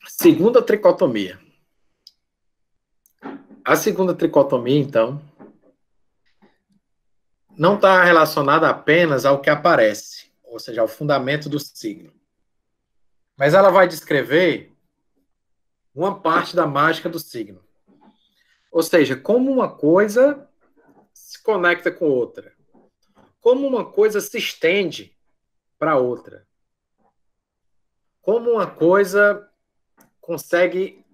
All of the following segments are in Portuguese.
Segunda tricotomia. A segunda tricotomia, então, não está relacionada apenas ao que aparece, ou seja, ao fundamento do signo. Mas ela vai descrever uma parte da mágica do signo. Ou seja, como uma coisa se conecta com outra. Como uma coisa se estende para outra. Como uma coisa consegue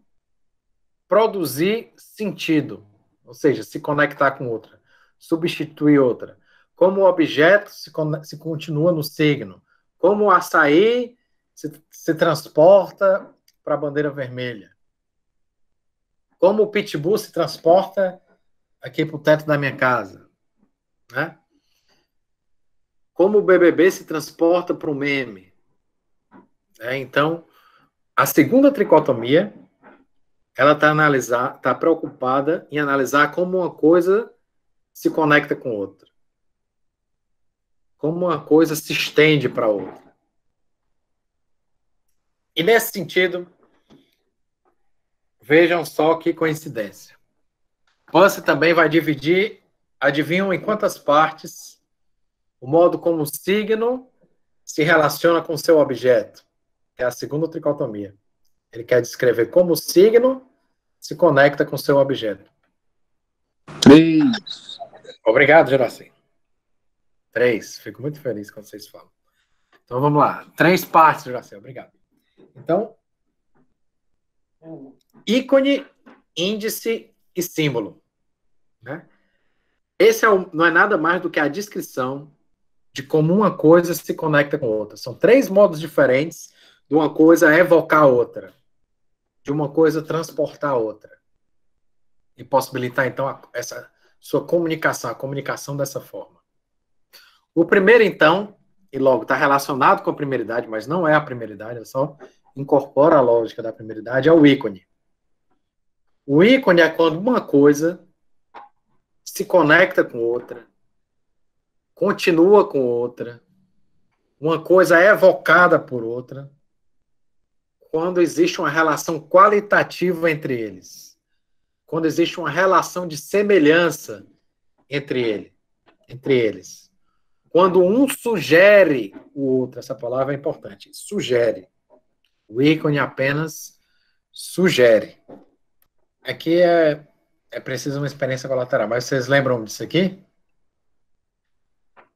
produzir sentido, ou seja, se conectar com outra, substituir outra. Como o objeto se continua no signo. Como o açaí se transporta para a bandeira vermelha. Como o pitbull se transporta aqui para o teto da minha casa. Né? Como o BBB se transporta para o meme. Então, a segunda tricotomia, ela está preocupada em analisar como uma coisa se conecta com outra. Como uma coisa se estende para outra. E nesse sentido, vejam só que coincidência. Você também vai dividir, adivinham em quantas partes, o modo como o signo se relaciona com o seu objeto. É a segunda tricotomia. Ele quer descrever como o signo se conecta com o seu objeto. 3. Obrigado, Juraci. 3. Fico muito feliz quando vocês falam. Então vamos lá. 3 partes, Juraci. Obrigado. Então, ícone, índice e símbolo. Né? Esse não é nada mais do que a descrição de como uma coisa se conecta com outra. São 3 modos diferentes de uma coisa evocar outra, de uma coisa transportar outra. E possibilitar, então, essa sua comunicação, a comunicação dessa forma. O primeiro, então, e logo está relacionado com a primeiridade, mas não é a primeiridade, é só incorpora a lógica da primeiridade, é o ícone. O ícone é quando uma coisa se conecta com outra, continua com outra, uma coisa é evocada por outra, quando existe uma relação qualitativa entre eles, quando existe uma relação de semelhança entre eles. Quando um sugere o outro, essa palavra é importante, sugere. O ícone apenas sugere. Aqui é preciso uma experiência colateral, mas vocês lembram disso aqui?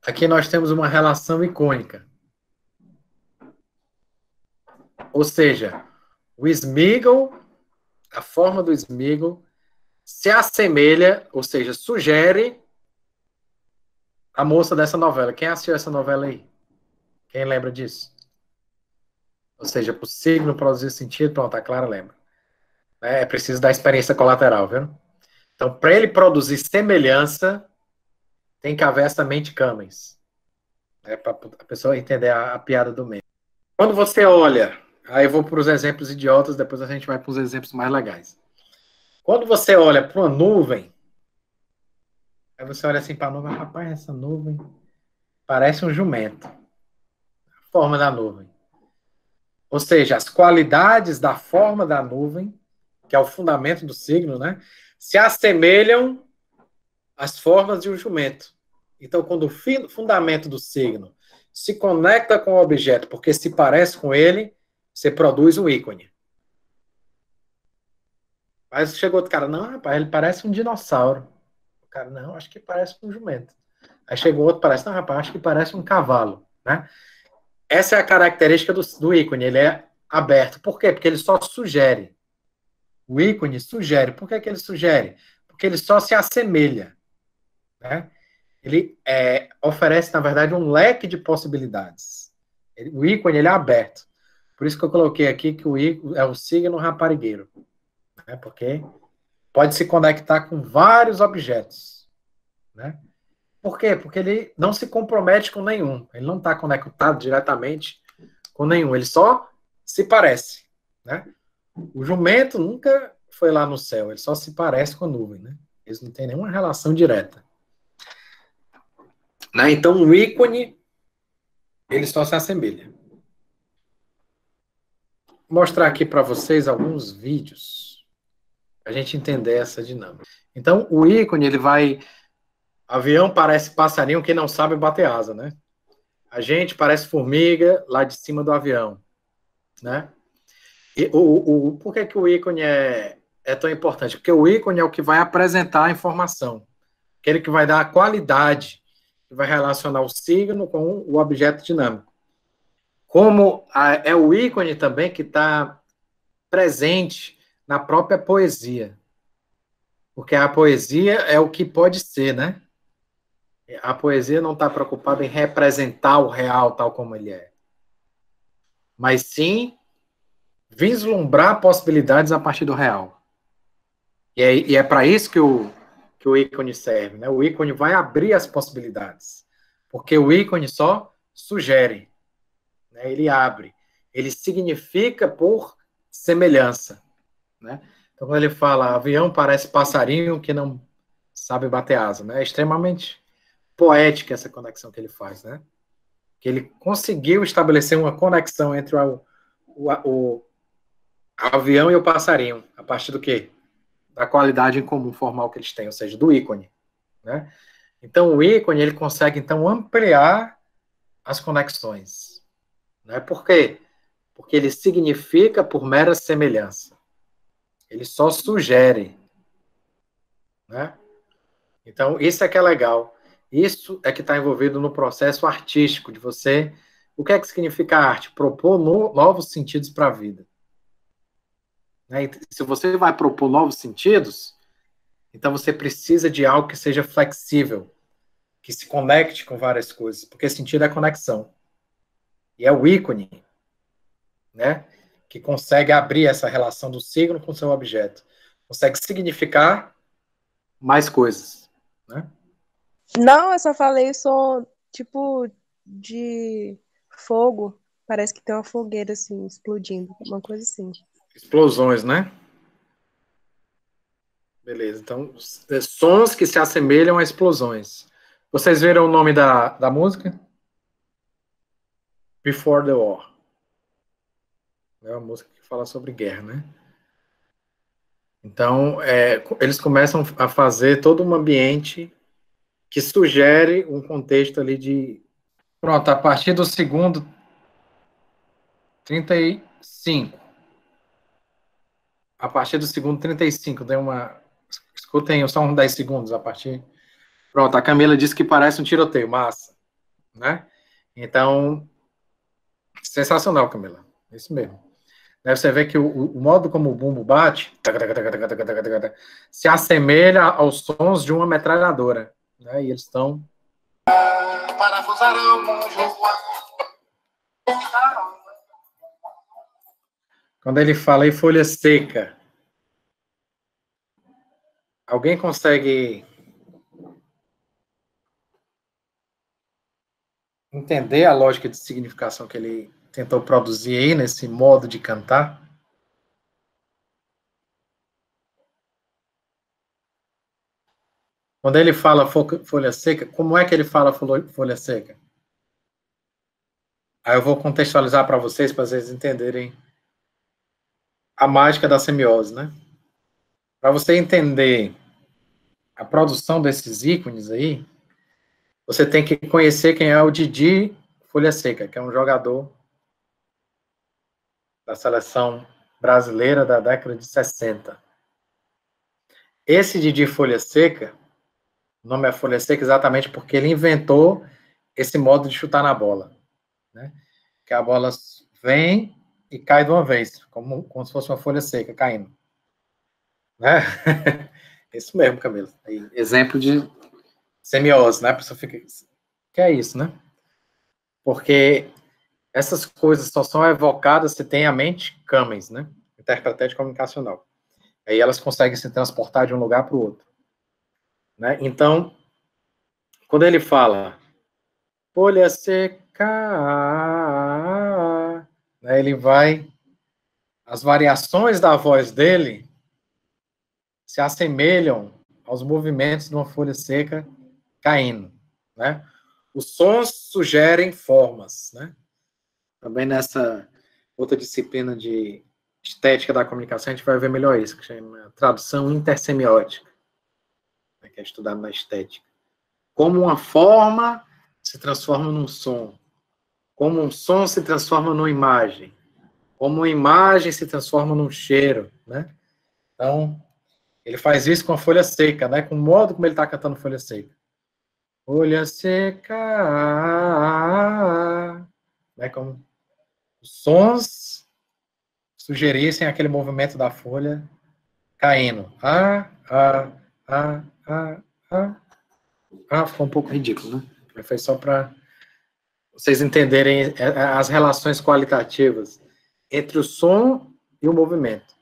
Aqui nós temos uma relação icônica. Ou seja, o Sméagol, a forma do Sméagol, se assemelha, ou seja, sugere a moça dessa novela. Quem assistiu essa novela aí? Quem lembra disso? Ou seja, para o signo produzir sentido, pronto, a Clara lembra. É preciso da experiência colateral, viu? Então, para ele produzir semelhança, tem que haver essa mente Cummings. Para a pessoa entender a piada do meme. Quando você olha, aí eu vou para os exemplos idiotas, depois a gente vai para os exemplos mais legais. Quando você olha para uma nuvem, aí você olha assim para a nuvem, rapaz, essa nuvem parece um jumento. A forma da nuvem. Ou seja, as qualidades da forma da nuvem, que é o fundamento do signo, né, se assemelham às formas de um jumento. Então, quando o fundamento do signo se conecta com o objeto porque se parece com ele, você produz um ícone. Mas chegou outro cara, não, rapaz, ele parece um dinossauro. O cara, não, acho que parece um jumento. Aí chegou outro, parece, não, rapaz, acho que parece um cavalo, né? Essa é a característica do ícone, ele é aberto. Por quê? Porque ele só sugere. O ícone sugere. Por que ele sugere? Porque ele só se assemelha. Né? Ele oferece, na verdade, um leque de possibilidades. O ícone ele é aberto. Por isso que eu coloquei aqui que o ícone é o signo raparigueiro. Né? Porque pode se conectar com vários objetos. Né? Por quê? Porque ele não se compromete com nenhum. Ele não está conectado diretamente com nenhum. Ele só se parece. Né? O jumento nunca foi lá no céu. Ele só se parece com a nuvem. Né? Eles não têm nenhuma relação direta. Né? Então, o ícone, ele só se assemelha. mostrar aqui para vocês alguns vídeos para a gente entender essa dinâmica. Então, o ícone, ele vai... Avião parece passarinho que não sabe bater asa, né? A gente parece formiga lá de cima do avião, né? E por que o ícone é tão importante? Porque o ícone é o que vai apresentar a informação, aquele que vai dar a qualidade, que vai relacionar o signo com o objeto dinâmico. Como é o ícone também que está presente na própria poesia. Porque a poesia é o que pode ser, né? A poesia não está preocupada em representar o real tal como ele é, mas sim vislumbrar possibilidades a partir do real. E é para isso que o ícone serve, né? O ícone vai abrir as possibilidades, porque o ícone só sugere, né? Ele abre, ele significa por semelhança, né? Então, quando ele fala avião parece passarinho que não sabe bater asa, né? É extremamente poética essa conexão que ele faz, né? Que ele conseguiu estabelecer uma conexão entre o avião e o passarinho, a partir do quê? Da qualidade em comum formal que eles têm, ou seja, do ícone, né? Então, o ícone, ele consegue, então, ampliar as conexões, né? Por quê? Porque ele significa por mera semelhança. Ele só sugere, né? Então, isso é que é legal. Isso é que está envolvido no processo artístico de você. O que é que significa arte? Propor novos sentidos para a vida. Né? E se você vai propor novos sentidos, então você precisa de algo que seja flexível, que se conecte com várias coisas, porque sentido é conexão. E é o ícone, né, que consegue abrir essa relação do signo com o seu objeto. Consegue significar mais coisas, né? Não, eu só falei o som, tipo, de fogo. Parece que tem uma fogueira, assim, explodindo. Uma coisa assim. Explosões, né? Beleza, então, sons que se assemelham a explosões. Vocês viram o nome da música? Before the War. É uma música que fala sobre guerra, né? Então, eles começam a fazer todo um ambiente que sugere um contexto ali de... Pronto, a partir do segundo 35. A partir do segundo 35, deu uma... Escutem só uns 10 segundos a partir... Pronto, a Camila disse que parece um tiroteio, massa, né? Então, sensacional, Camila. Isso mesmo. Né, você vê que o modo como o bumbo bate se assemelha aos sons de uma metralhadora. Né? E eles estão... Quando ele fala em folha seca, alguém consegue entender a lógica de significação que ele tentou produzir aí nesse modo de cantar? Quando ele fala folha seca, como é que ele fala folha seca? Aí eu vou contextualizar para vocês entenderem a mágica da semiose, né? Para você entender a produção desses ícones aí, você tem que conhecer quem é o Didi Folha Seca, que é um jogador da seleção brasileira da década de 60. Esse Didi Folha Seca, o nome é Folha Seca exatamente porque ele inventou esse modo de chutar na bola, né? Que a bola vem e cai de uma vez, como se fosse uma folha seca caindo. Né? Isso mesmo, Camilo. Aí, exemplo de semiose, né? A pessoa fica... Que é isso, né? Porque essas coisas só são evocadas se tem a mente Cummings, né? Interpretética comunicacional. Aí elas conseguem se transportar de um lugar para o outro. Né? Então, quando ele fala folha seca, né, ele vai... As variações da voz dele se assemelham aos movimentos de uma folha seca caindo, né? Os sons sugerem formas, né? Também outra disciplina de estética da comunicação, a gente vai ver melhor isso, que chama tradução intersemiótica, né, que é estudado na estética. Como uma forma se transforma num som, como um som se transforma numa imagem, como uma imagem se transforma num cheiro, né? Então, ele faz isso com a folha seca, né? Com o modo como ele está cantando folha seca. Folha seca, né? Como os sons sugerissem aquele movimento da folha caindo. Ficou um pouco ridículo, né? Mas foi só para vocês entenderem as relações qualitativas entre o som e o movimento,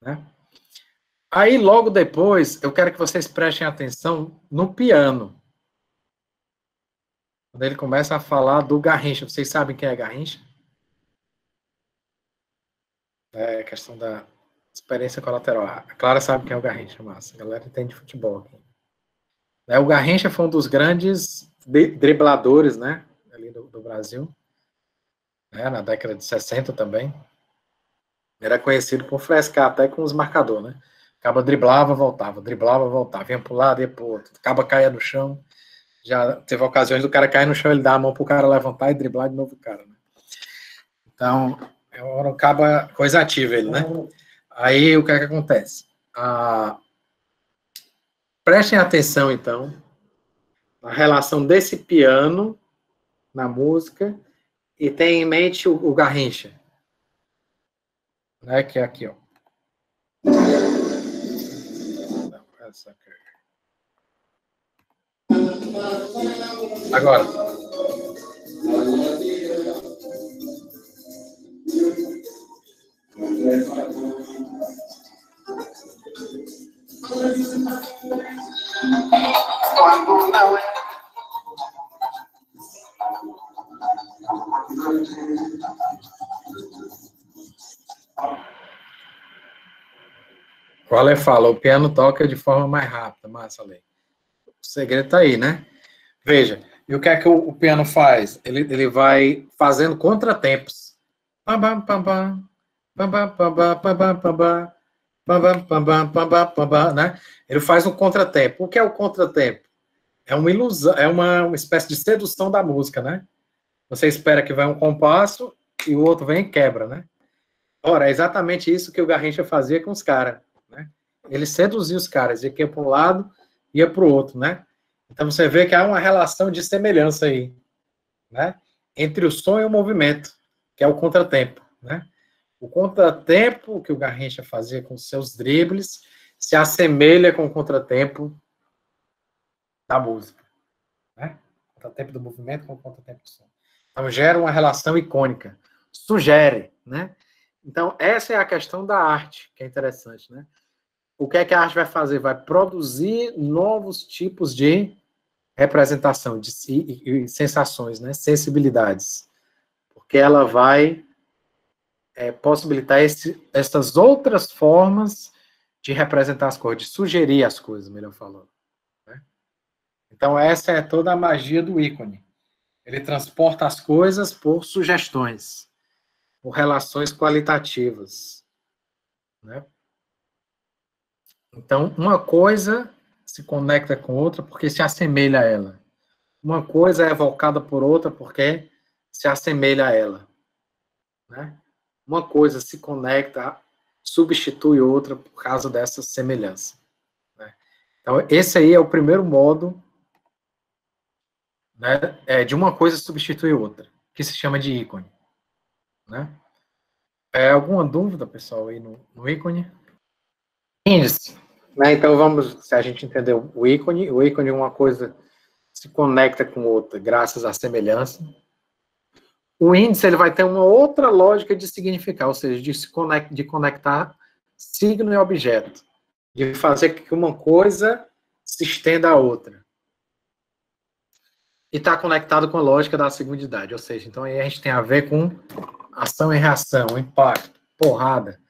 né? Aí, logo depois, eu quero que vocês prestem atenção no piano. Quando ele começa a falar do Garrincha. Vocês sabem quem é Garrincha? É questão da experiência colateral. A Clara sabe quem é o Garrincha, massa. A galera entende futebol aqui. O Garrincha foi um dos grandes dribladores, né, ali do Brasil, né, na década de 60 também. Era conhecido por frescar até com os marcadores, né? Acaba driblava, voltava, vinha pro lado, ia pro outro. Acaba caía no chão. Já teve ocasiões do cara cair no chão, ele dá a mão pro cara levantar e driblar de novo o cara, né? Então, é um caba coisa ativa ele, né? Aí, o que é que acontece? Prestem atenção, então, na relação desse piano na música e tenham em mente o Garrincha, né? Que é aqui, ó. Agora. Quando não é. O Ale fala, o piano toca de forma mais rápida, massa, Ale. O segredo tá aí, né? Veja, e o que é que o piano faz? Ele vai fazendo contratempos. Né? Ele faz um contratempo. O que é o contratempo? É uma ilusão, é uma espécie de sedução da música, né? Você espera que vai um compasso e o outro vem e quebra, né? Ora, é exatamente isso que o Garrincha fazia com os caras, né? Ele seduzia os caras, ia para um lado, ia para o outro, né? Então você vê que há uma relação de semelhança aí, né? Entre o som e o movimento, que é o contratempo, né? O contratempo que o Garrincha fazia com seus dribles se assemelha com o contratempo da música, né? O contratempo do movimento com o contratempo do som. Então gera uma relação icônica, sugere, né? Então essa é a questão da arte, que é interessante, né? O que é que a arte vai fazer? Vai produzir novos tipos de representação de si e sensações, né? Sensibilidades, porque ela vai possibilitar essas outras formas de representar as coisas, de sugerir as coisas, melhor falando, né? Então essa é toda a magia do ícone. Ele transporta as coisas por sugestões, por relações qualitativas, né? Então uma coisa se conecta com outra porque se assemelha a ela. Uma coisa é evocada por outra porque se assemelha a ela, né? Uma coisa se conecta, substitui outra por causa dessa semelhança, né? Então, esse aí é o primeiro modo, né, de uma coisa substituir outra, que se chama de ícone, né? Alguma dúvida, pessoal, aí no ícone? Índice, né? Então, vamos, se a gente entendeu o ícone é uma coisa se conecta com outra graças à semelhança. O índice ele vai ter uma outra lógica de significar, ou seja, de conectar signo e objeto, de fazer que uma coisa se estenda à outra. E está conectado com a lógica da segundidade, ou seja, então aí a gente tem a ver com ação e reação, impacto, porrada,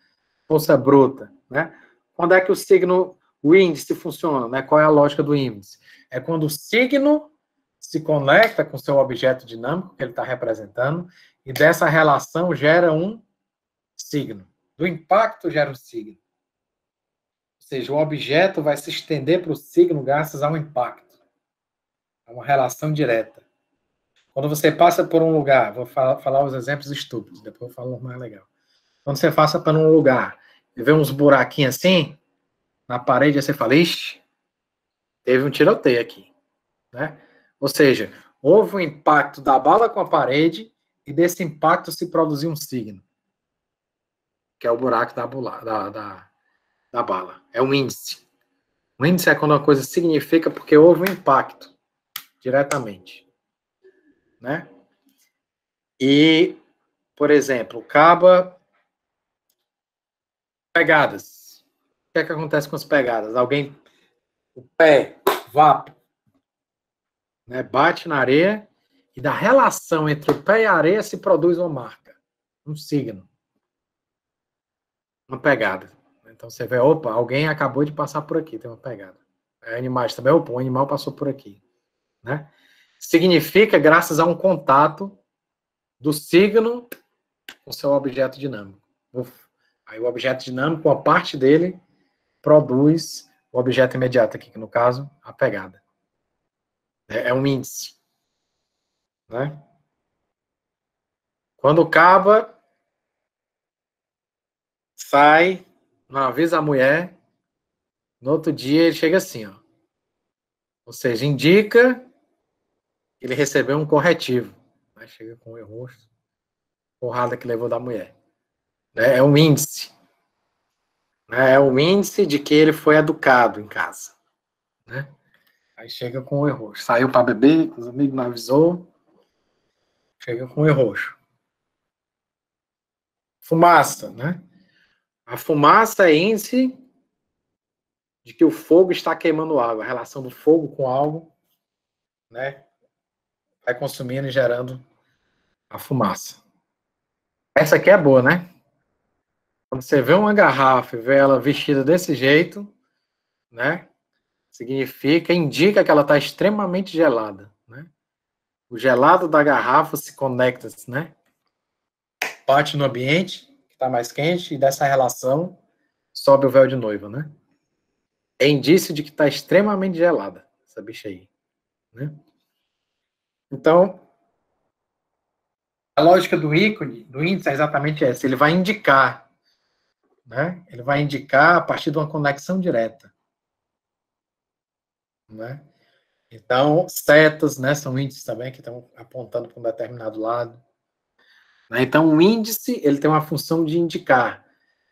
força bruta, né? Quando é que o índice funciona, né? Qual é a lógica do índice? É quando o signo se conecta com o seu objeto dinâmico que ele está representando, e dessa relação gera um signo. Do impacto gera um signo. Ou seja, o objeto vai se estender para o signo graças a um impacto. É uma relação direta. Quando você passa por um lugar, vou falar os exemplos estúpidos, depois eu falo o mais legal. Quando você passa por um lugar e vê uns buraquinhos assim, na parede, aí você fala, ixi, teve um tiroteio aqui. Né? Ou seja, houve um impacto da bala com a parede e desse impacto se produziu um signo, que é o buraco da bala. É um índice. O índice é quando uma coisa significa porque houve um impacto diretamente. Né? E, por exemplo, pegadas. O que é que acontece com as pegadas? O pé, vapo, né, bate na areia e da relação entre o pé e a areia se produz uma marca, um signo, uma pegada. Então você vê, opa, alguém acabou de passar por aqui, tem uma pegada. Animais também, opa, um animal passou por aqui. Né? Significa graças a um contato do signo com seu objeto dinâmico. Aí o objeto dinâmico, uma parte dele, produz o objeto imediato aqui, que no caso, a pegada. É um índice. Né? Quando o caba sai, não avisa a mulher, no outro dia ele chega assim, ó. Ou seja, indica que ele recebeu um corretivo. Né? Chega com o erro, porrada que levou da mulher. É um índice. É um índice de que ele foi educado em casa. Né? Aí chega com o erro. Saiu para beber, os amigos não avisou, chega com o erro. Fumaça, né? A fumaça é índice de que o fogo está queimando algo. A relação do fogo com algo, né? Vai consumindo e gerando a fumaça. Essa aqui é boa, né? Quando você vê uma garrafa e vê ela vestida desse jeito, né? Indica que ela está extremamente gelada, né? O gelado da garrafa se conecta, né? Bate no ambiente, que está mais quente, e dessa relação sobe o véu de noiva, né? É indício de que está extremamente gelada, essa bicha aí, né? Então, a lógica do ícone, do índice, é exatamente essa. Ele vai indicar, né? Ele vai indicar a partir de uma conexão direta, né? Então, setas, né, são índices também que estão apontando para um determinado lado. Né? Então, o índice ele tem uma função de indicar,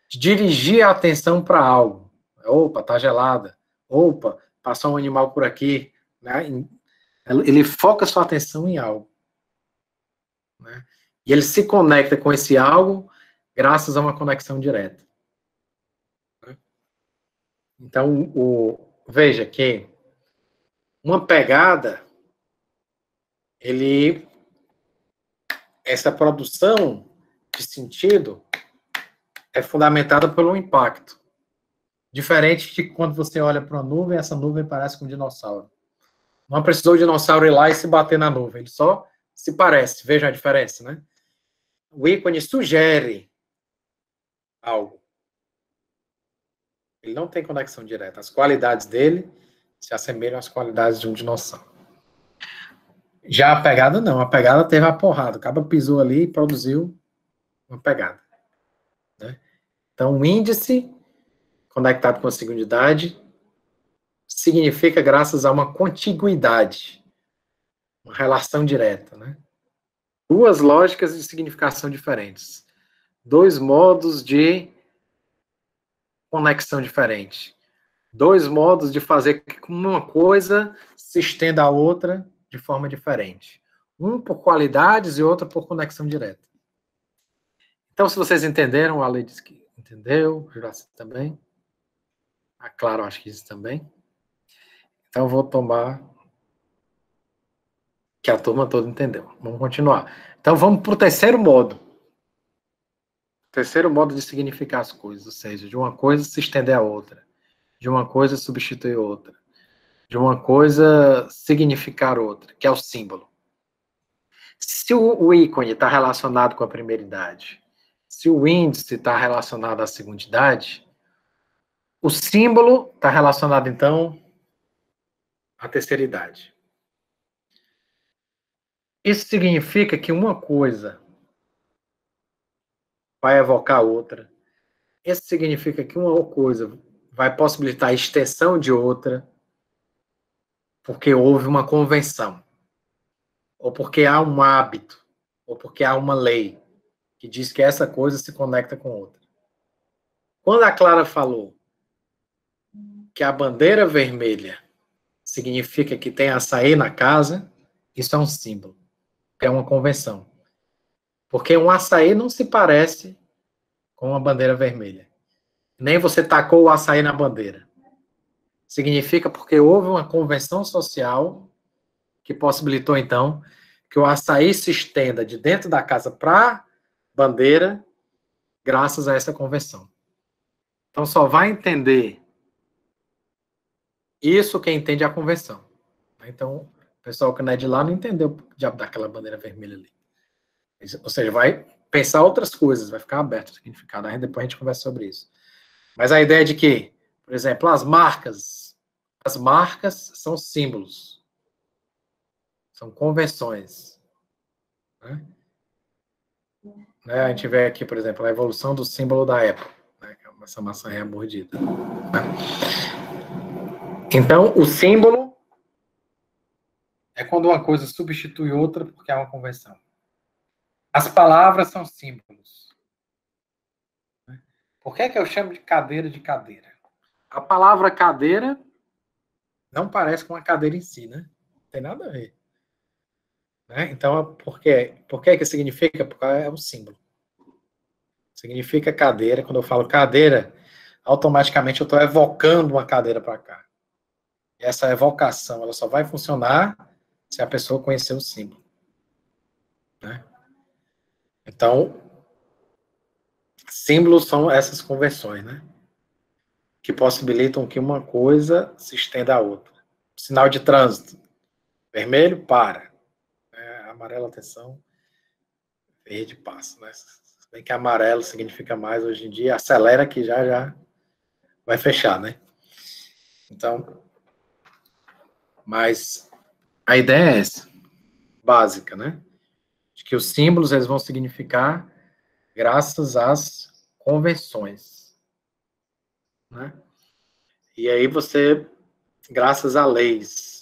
de dirigir a atenção para algo. Opa, tá gelada. Opa, passou um animal por aqui. Né? Ele foca sua atenção em algo. Né? E ele se conecta com esse algo graças a uma conexão direta. Então, veja que uma pegada, essa produção de sentido é fundamentada pelo impacto. Diferente de quando você olha para uma nuvem, essa nuvem parece com um dinossauro. Não precisou o dinossauro ir lá e se bater na nuvem, ele só se parece. Veja a diferença, né? O ícone sugere algo. Ele não tem conexão direta. As qualidades dele se assemelham às qualidades de um dinossauro. Já a pegada, não. A pegada teve a porrada. O cara pisou ali e produziu uma pegada. Né? Então, o índice conectado com a segundidade significa graças a uma contiguidade, uma relação direta. Né? Duas lógicas de significação diferentes. Dois modos de conexão diferente. Dois modos de fazer que uma coisa se estenda à outra de forma diferente. Um por qualidades e outro por conexão direta. Então, se vocês entenderam, a Ale disse que entendeu, o Juraci também. A Clara, acho que disse também. Então, eu vou tomar que a turma toda entendeu. Vamos continuar. Então, vamos para o terceiro modo. O terceiro modo de significar as coisas, ou seja, de uma coisa se estender à outra. De uma coisa substituir outra. de uma coisa significar outra, que é o símbolo. Se o ícone está relacionado com a primeira idade, se o índice está relacionado à segunda idade, o símbolo está relacionado, então, à terceira idade. Isso significa que uma coisa vai evocar outra. Isso significa que uma coisa vai possibilitar a extensão de outra, porque houve uma convenção, ou porque há um hábito, ou porque há uma lei que diz que essa coisa se conecta com outra. Quando a Clara falou que a bandeira vermelha significa que tem açaí na casa, isso é um símbolo, é uma convenção. Porque um açaí não se parece com uma bandeira vermelha. Nem você tacou o açaí na bandeira. Significa porque houve uma convenção social que possibilitou, então, que o açaí se estenda de dentro da casa para a bandeira, graças a essa convenção. Então, só vai entender isso quem entende a convenção. Então, o pessoal que não é de lá não entendeu o diabo daquela bandeira vermelha ali. Ou seja, vai pensar outras coisas, vai ficar aberto o significado. Aí depois a gente conversa sobre isso. Mas a ideia de que, por exemplo, as marcas são símbolos, são convenções. Né? A gente vê aqui, por exemplo, a evolução do símbolo da Apple, né? Essa maçã é mordida. Né? Então, o símbolo é quando uma coisa substitui outra porque é uma convenção. As palavras são símbolos. Por que eu chamo de cadeira de cadeira? A palavra cadeira não parece com a cadeira em si, né? Não tem nada a ver. Né? Então, por que significa? Porque é um símbolo. Significa cadeira. Quando eu falo cadeira, automaticamente eu estou evocando uma cadeira para cá. E essa evocação ela só vai funcionar se a pessoa conhecer o símbolo. Né? Então, símbolos são essas convenções, né? Que possibilitam que uma coisa se estenda à outra. Sinal de trânsito. Vermelho, para. Amarelo, atenção. Verde, passa. Né? Se bem que amarelo significa mais hoje em dia, acelera que já vai fechar, né? Então, mas a ideia é essa, básica, né? De que os símbolos eles vão significar graças às convenções, né? E aí você, graças a leis.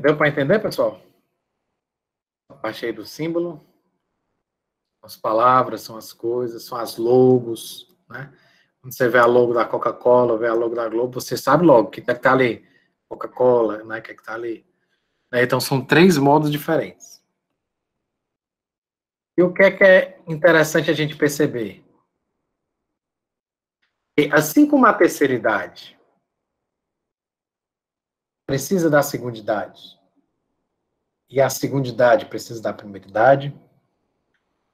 Deu para entender, pessoal? A parte aí do símbolo. As palavras são as coisas, são as logos, né? Quando você vê a logo da Coca-Cola, vê a logo da Globo, você sabe logo o que está ali. Coca-Cola, né? O que está ali. Então, são 3 modos diferentes. E o que é interessante a gente perceber? Que, assim como a terceira idade precisa da segunda idade, e a segunda idade precisa da primeira idade,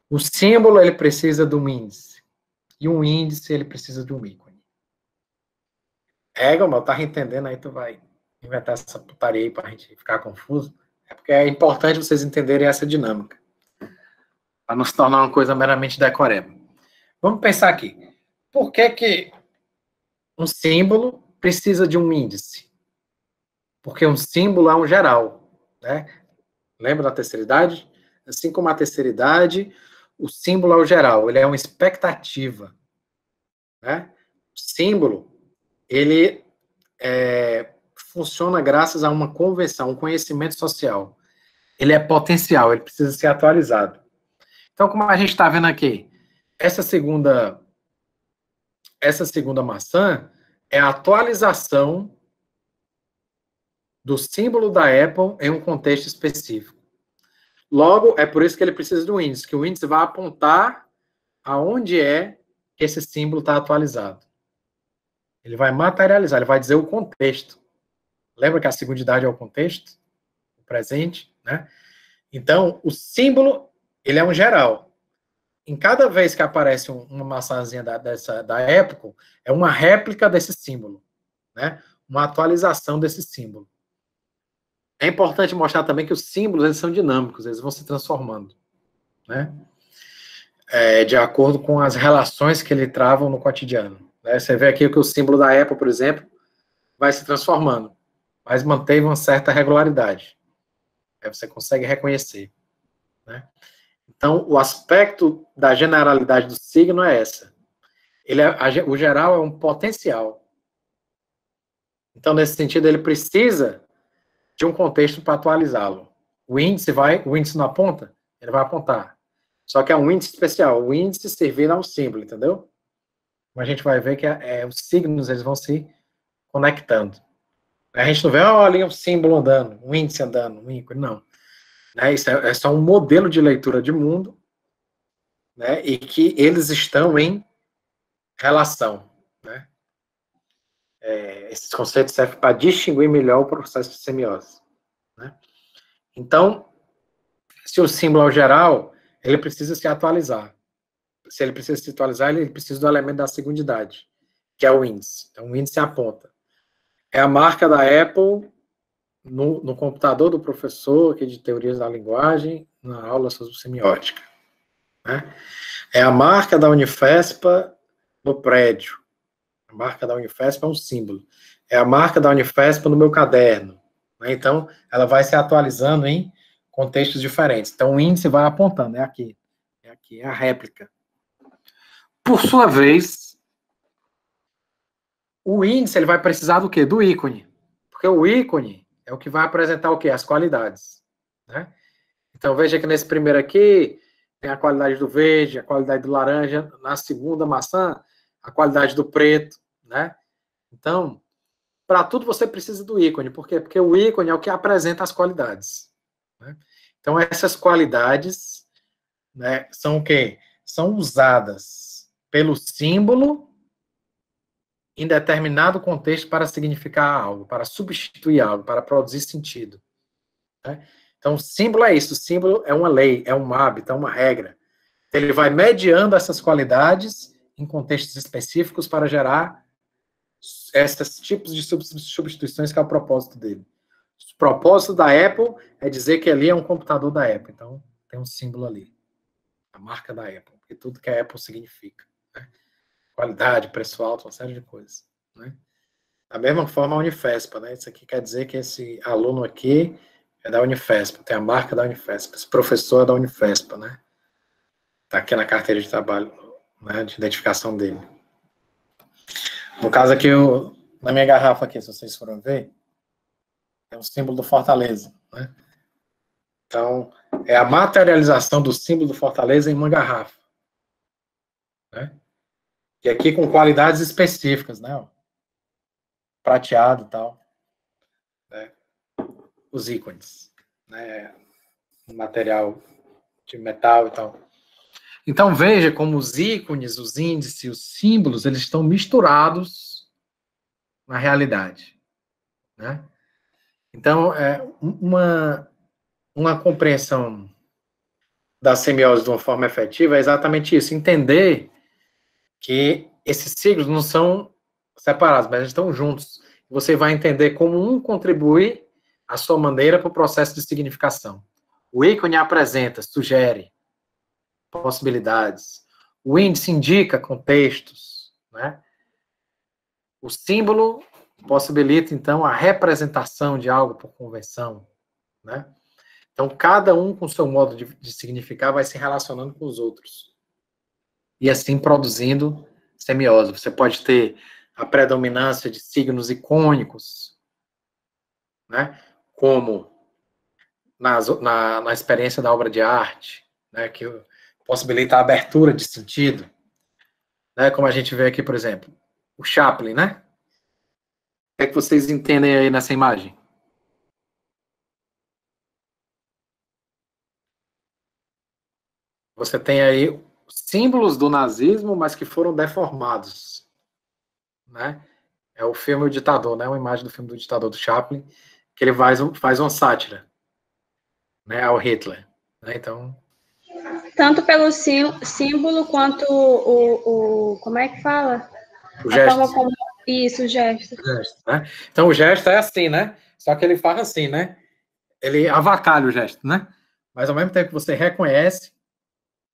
o símbolo ele precisa de um índice. E um índice ele precisa de um ícone. Mas eu tava entendendo, aí tu vai inventar essa putaria aí pra gente ficar confuso. É porque é importante vocês entenderem essa dinâmica. Para não se tornar uma coisa meramente decoreba. Vamos pensar aqui. Por que um símbolo precisa de um índice? Porque um símbolo é um geral. Né? Lembra da terceira idade? Assim como a terceira idade, o símbolo é o geral. Ele é uma expectativa. Né? O símbolo, ele funciona graças a uma convenção, um conhecimento social. Ele é potencial, ele precisa ser atualizado. Então, como a gente está vendo aqui, essa segunda maçã é a atualização do símbolo da Apple em um contexto específico. Logo, é por isso que ele precisa do índice, que o índice vai apontar aonde é que esse símbolo está atualizado. Ele vai materializar, ele vai dizer o contexto. Lembra que a segunda idade é o contexto? O presente, né? Então, o símbolo, ele é um geral. em cada vez que aparece uma maçãzinha da Apple, é uma réplica desse símbolo, né? Uma atualização desse símbolo. É importante mostrar também que os símbolos eles são dinâmicos, eles vão se transformando, né? De acordo com as relações que ele travam no cotidiano. Né? Você vê aqui que o símbolo da Apple, por exemplo, vai se transformando, mas mantém uma certa regularidade. Aí você consegue reconhecer. Né? Então, o aspecto da generalidade do signo é essa. O geral é um potencial. Então, nesse sentido, ele precisa de um contexto para atualizá-lo. O índice não aponta? Ele vai apontar. Só que é um índice especial. O índice servir a um símbolo, entendeu? A gente vai ver que os signos eles vão se conectando. A gente não vê, ali um símbolo andando, um índice andando, um ícone, não. Isso é só um modelo de leitura de mundo, né, e que eles estão em relação. Né? Esses conceitos servem para distinguir melhor o processo de semiose. Né? Então, se o símbolo é o geral, ele precisa se atualizar. Se ele precisa se atualizar, ele precisa do elemento da segundidade, que é o índice. Então, o índice aponta. É a marca da Apple no computador do professor, aqui de teorias da linguagem, na aula sobre semiótica. Né? É a marca da Unifespa no prédio. A marca da Unifespa é um símbolo. É a marca da Unifespa no meu caderno. Né? Então, ela vai se atualizando em contextos diferentes. Então, o índice vai apontando. É aqui, é a réplica. Por sua vez, o índice ele vai precisar do quê? Do ícone. Porque o ícone é o que vai apresentar o quê? As qualidades. Né? Então, veja que nesse primeiro aqui, tem a qualidade do verde, a qualidade do laranja. Na segunda maçã, a qualidade do preto. Né? Então, para tudo você precisa do ícone. Por quê? Porque o ícone é o que apresenta as qualidades. Né? Então, essas qualidades, né, são o quê? São usadas pelo símbolo em determinado contexto para significar algo, para substituir algo, para produzir sentido. Né? Então, o símbolo é isso. O símbolo é uma lei, é um hábito, é uma regra. Ele vai mediando essas qualidades em contextos específicos para gerar esses tipos de substituições que é o propósito dele. O propósito da Apple é dizer que ali é um computador da Apple. Então, tem um símbolo ali. A marca da Apple. Porque tudo que a Apple significa. Né? Qualidade, preço alto, uma série de coisas. Né? Da mesma forma, a Unifespa. Né? Isso aqui quer dizer que esse aluno aqui é da Unifespa. Tem a marca da Unifespa. Esse professor é da Unifespa. Né? Está aqui na carteira de trabalho, né, de identificação dele. No caso aqui, na minha garrafa aqui, se vocês forem ver, é um símbolo do Fortaleza. Né? Então, é a materialização do símbolo do Fortaleza em uma garrafa. Né? E aqui com qualidades específicas, né? Prateado e tal. Né? Os ícones. Né? Material de metal e tal. Então, veja como os ícones, os índices, os símbolos, eles estão misturados na realidade. Né? Então, uma compreensão da semiose de uma forma efetiva é exatamente isso, entender que esses signos não são separados, mas eles estão juntos. Você vai entender como um contribui à sua maneira para o processo de significação. O ícone apresenta, sugere possibilidades. O índice indica contextos. Né? O símbolo possibilita, então, a representação de algo por convenção. Né? Então, cada um com o seu modo de significar vai se relacionando com os outros. E assim produzindo semiose. Você pode ter a predominância de signos icônicos, né? Como na experiência da obra de arte, né? Que possibilita a abertura de sentido. Né? Como a gente vê aqui, por exemplo, o Chaplin, né? O que é que vocês entendem aí nessa imagem? Você tem aí símbolos do nazismo, mas que foram deformados. Né? É o filme O Ditador, né? Uma imagem do filme do Ditador do Chaplin, que ele faz uma sátira, né, ao Hitler. Né? Então, Tanto pelo símbolo quanto como é que fala? O gesto. Isso, o gesto. Né? Então, o gesto é assim, né? Só que ele faz assim, né? Ele avacalha o gesto, né? Mas, ao mesmo tempo que você reconhece,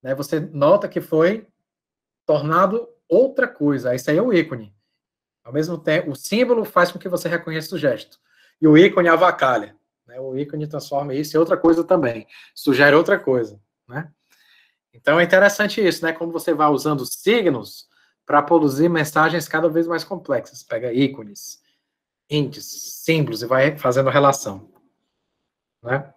né, você nota que foi tornado outra coisa. Isso aí é o ícone. Ao mesmo tempo, o símbolo faz com que você reconheça o gesto. E o ícone avacalha. Né? O ícone transforma isso em outra coisa também. Sugere outra coisa. Né? Então é interessante isso, né? Como você vai usando signos para produzir mensagens cada vez mais complexas. Pega ícones, índices, símbolos e vai fazendo relação. Né?